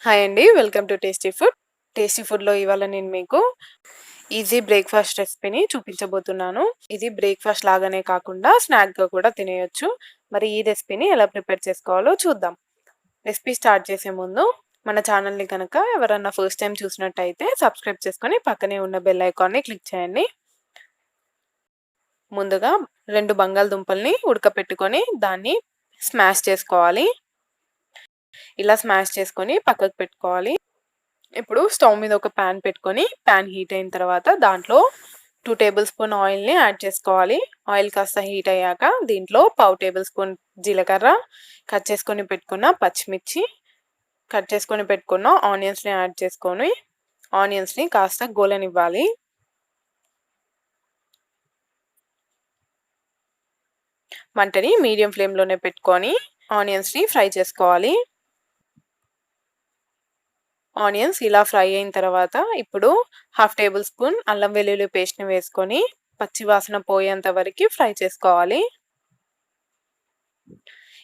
Hi అండి. Welcome to tasty food. Tasty ఫుడ్‌లో ఇవాళ నేను మీకు ఈజీ బ్రేక్‌ఫాస్ట్ రెసిపీని చూపించబోతున్నాను. ఇది బ్రేక్‌ఫాస్ట్ లాగానే కాకుండా స్నాక్‌గా కూడా తినేయొచ్చు. మరి ఈ రెసిపీని ఎలా ప్రిపేర్ చేసుకోవాలో చూద్దాం. రెసిపీ స్టార్ట్ చేసే ముందు మన ఛానల్‌ని కనుక ఎవరన్నా ఫస్ట్ టైమ్ చూసినట్టయితే సబ్స్క్రైబ్ చేసుకొని పక్కనే ఉన్న బెల్ ఐకాన్‌ని క్లిక్ చేయండి. ముందుగా 2 బంగాళదుంపల్ని ఉడకపెట్టుకొని దాన్ని స్మాష్ చేసుకోవాలి. ఇలా స్మాష్ చేసుకొని పక్కకు పెట్టుకోవాలి. ఇప్పుడు స్టవ్ మీద ఒక పాన్ పెట్టుకొని పాన్ హీట్ అయిన తర్వాత దాంట్లో 2 టేబుల్ స్పూన్ ఆయిల్ని యాడ్ చేసుకోవాలి. ఆయిల్ కాస్త హీట్ అయ్యాక దీంట్లో పావు టేబుల్ స్పూన్ జీలకర్ర, కట్ చేసుకొని పెట్టుకున్న పచ్చిమిర్చి, కట్ చేసుకొని పెట్టుకున్న ఆనియన్స్ని యాడ్ చేసుకొని ఆనియన్స్ని కాస్త గోలనివ్వాలి. మంటని మీడియం ఫ్లేమ్లోనే పెట్టుకొని ఆనియన్స్ని ఫ్రై చేసుకోవాలి. ఆనియన్స్ ఇలా ఫ్రై అయిన తర్వాత ఇప్పుడు హాఫ్ టేబుల్ స్పూన్ అల్లం వెల్లుల్లి పేస్ట్ని వేసుకొని పచ్చి వాసన పోయేంత వరకు ఫ్రై చేసుకోవాలి.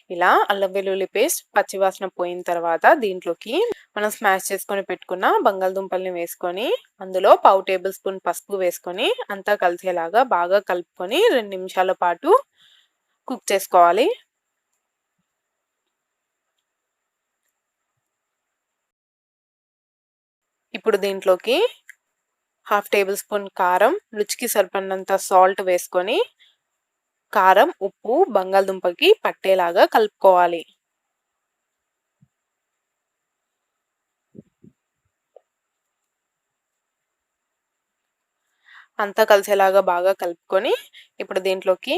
ఇలా అల్లం వెల్లుల్లి పేస్ట్ పచ్చి వాసన పోయిన తర్వాత దీంట్లోకి మనం స్మాష్ చేసుకొని పెట్టుకున్న బంగాళదుంపల్ని వేసుకొని అందులో పావు టేబుల్ స్పూన్ పసుపు వేసుకొని అంతా కలిసేలాగా బాగా కలుపుకొని 2 నిమిషాల పాటు కుక్ చేసుకోవాలి. ఇప్పుడు దీంట్లోకి హాఫ్ టేబుల్ స్పూన్ కారం, రుచికి సరిపడినంత సాల్ట్ వేసుకొని కారం, ఉప్పు బంగాళదుంపకి పట్టేలాగా కలుపుకోవాలి. అంతా కలిసేలాగా బాగా కలుపుకొని ఇప్పుడు దీంట్లోకి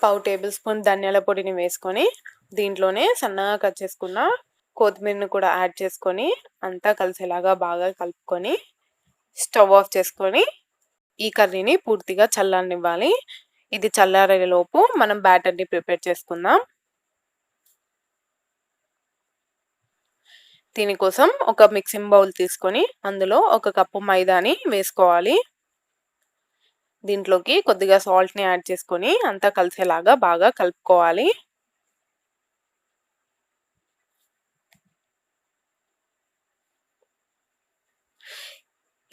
పావు టేబుల్ స్పూన్ ధనియాల పొడిని వేసుకొని దీంట్లోనే సన్నగా కట్ చేసుకున్న కొత్తిమీరని కూడా యాడ్ చేసుకొని అంతా కలిసేలాగా బాగా కలుపుకొని స్టవ్ ఆఫ్ చేసుకొని ఈ కర్రీని పూర్తిగా చల్లనివ్వాలి. ఇది చల్లారేలోపు మనం బ్యాటర్ని ప్రిపేర్ చేసుకుందాం. దీనికోసం ఒక మిక్సింగ్ బౌల్ తీసుకొని అందులో ఒక కప్పు మైదాని వేసుకోవాలి. దీంట్లోకి కొద్దిగా సాల్ట్ని యాడ్ చేసుకొని అంతా కలిసేలాగా బాగా కలుపుకోవాలి.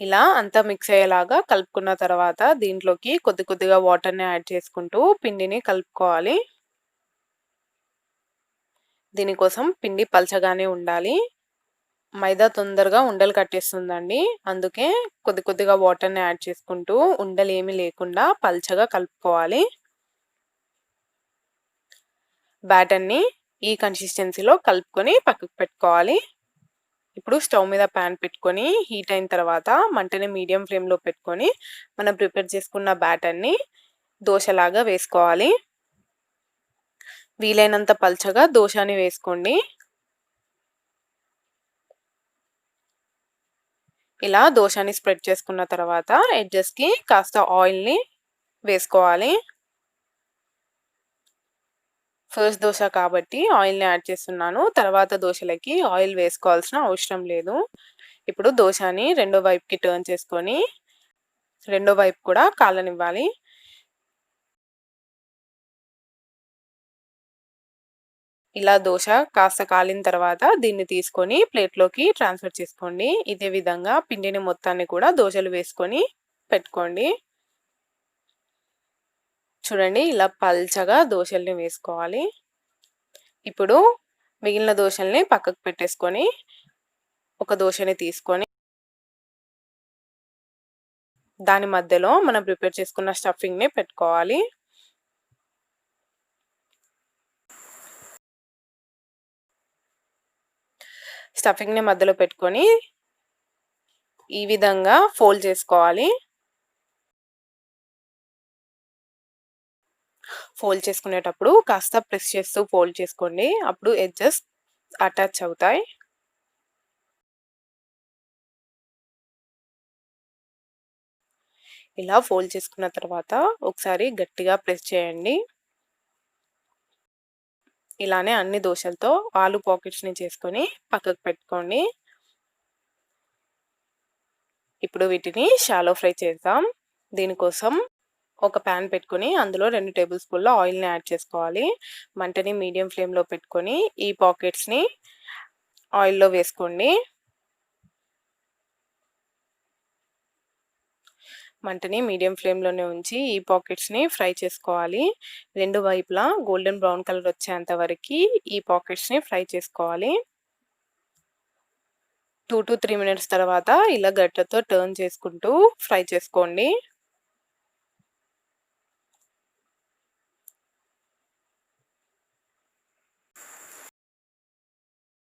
ఇలా అంతా మిక్స్ అయ్యేలాగా కలుపుకున్న తర్వాత దీంట్లోకి కొద్దిగా వాటర్ని యాడ్ చేసుకుంటూ పిండిని కలుపుకోవాలి. దీనికోసం పిండి పల్చగానే ఉండాలి. మైదా తొందరగా ఉండలు కట్టేస్తుందండి. అందుకే కొద్దిగా వాటర్ని యాడ్ చేసుకుంటూ ఉండలు ఏమీ లేకుండా పల్చగా కలుపుకోవాలి. బ్యాటర్ని ఈ కన్సిస్టెన్సీలో కలుపుకొని పక్కకు పెట్టుకోవాలి. ఇప్పుడు స్టవ్ మీద ప్యాన్ పెట్టుకొని హీట్ అయిన తర్వాత మంటని మీడియం ఫ్లేమ్లో పెట్టుకొని మనం ప్రిపేర్ చేసుకున్న బ్యాటర్ని దోశలాగా వేసుకోవాలి. వీలైనంత పల్చగా దోశని వేసుకోండి. ఇలా దోశని స్ప్రెడ్ చేసుకున్న తర్వాత ఎడ్జెస్కి కాస్త ఆయిల్ని వేసుకోవాలి. ఫస్ట్ దోశ కాబట్టి ఆయిల్ని యాడ్ చేస్తున్నాను. తర్వాత దోశలకి ఆయిల్ వేసుకోవాల్సిన అవసరం లేదు. ఇప్పుడు దోశని రెండో వైపుకి టర్న్ చేసుకొని రెండో వైపు కూడా కాలనివ్వాలి. ఇలా దోశ కాస్త కాలిన తర్వాత దీన్ని తీసుకొని ప్లేట్లోకి ట్రాన్స్ఫర్ చేసుకోండి. ఇదే విధంగా పిండిని మొత్తాన్ని కూడా దోశలు వేసుకొని పెట్టుకోండి. చూడండి ఇలా పల్చగా దోశల్ని వేసుకోవాలి. ఇప్పుడు మిగిలిన దోశల్ని పక్కకు పెట్టేసుకొని ఒక దోశని తీసుకొని దాని మధ్యలో మనం ప్రిపేర్ చేసుకున్న స్టఫింగ్ని పెట్టుకోవాలి. స్టఫింగ్ని మధ్యలో పెట్టుకొని ఈ విధంగా ఫోల్డ్ చేసుకోవాలి. ఫోల్డ్ చేసుకునేటప్పుడు కాస్త ప్రెస్ చేస్తూ ఫోల్డ్ చేసుకోండి. అప్పుడు ఎడ్జెస్ అటాచ్ అవుతాయి. ఇలా ఫోల్డ్ చేసుకున్న తర్వాత ఒకసారి గట్టిగా ప్రెస్ చేయండి. ఇలానే అన్ని దోశలతో ఆలు పాకెట్స్ని చేసుకొని పక్కకు పెట్టుకోండి. ఇప్పుడు వీటిని షాలో ఫ్రై చేద్దాం. దీనికోసం ఒక ప్యాన్ పెట్టుకొని అందులో 2 టేబుల్ స్పూన్ల ఆయిల్ని యాడ్ చేసుకోవాలి. మంటని మీడియం ఫ్లేమ్లో పెట్టుకొని ఈ పాకెట్స్ని ఆయిల్‌లో వేసుకోండి. మంటని మీడియం ఫ్లేమ్‌లోనే ఉంచి ఈ పాకెట్స్‌ని ఫ్రై చేసుకోవాలి. 2 వైపులా గోల్డెన్ బ్రౌన్ కలర్ వచ్చేంత వరకి ఈ పాకెట్స్‌ని ఫ్రై చేసుకోవాలి. 2-3 మినిట్స్ తర్వాత ఇలా గరిటెతో టర్న్ చేసుకుంటూ ఫ్రై చేసుకోండి.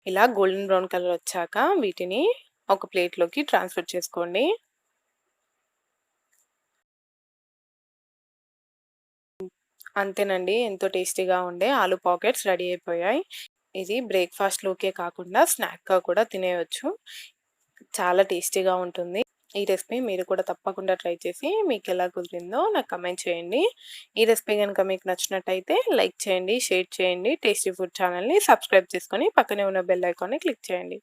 ఇలా గోల్డెన్ బ్రౌన్ కలర్ వచ్చాక వీటిని ఒక ప్లేట్‌లోకి ట్రాన్స్‌ఫర్ చేసుకోండి. అంతేనండి. ఎంతో టేస్టీగా ఉండే ఆలూ పాకెట్స్ రెడీ అయిపోయాయి. ఇది బ్రేక్‌ఫాస్ట్‌లోకే కాకుండా స్నాక్‌గా కూడా తినేయొచ్చు. చాలా టేస్టీగా ఉంటుంది. ఈ రెసిపీ మీరు కూడా తప్పకుండా ట్రై చేసి మీకెలా కుదిరిందో నాకు కామెంట్ చేయండి. ఈ రెసిపీ గనుక మీకు నచ్చినట్టయితే లైక్ చేయండి, షేర్ చేయండి. టేస్టీ ఫుడ్ ఛానెల్‌ని సబ్స్క్రైబ్ చేసుకొని పక్కనే ఉన్న బెల్ ఐకాన్‌ని క్లిక్ చేయండి.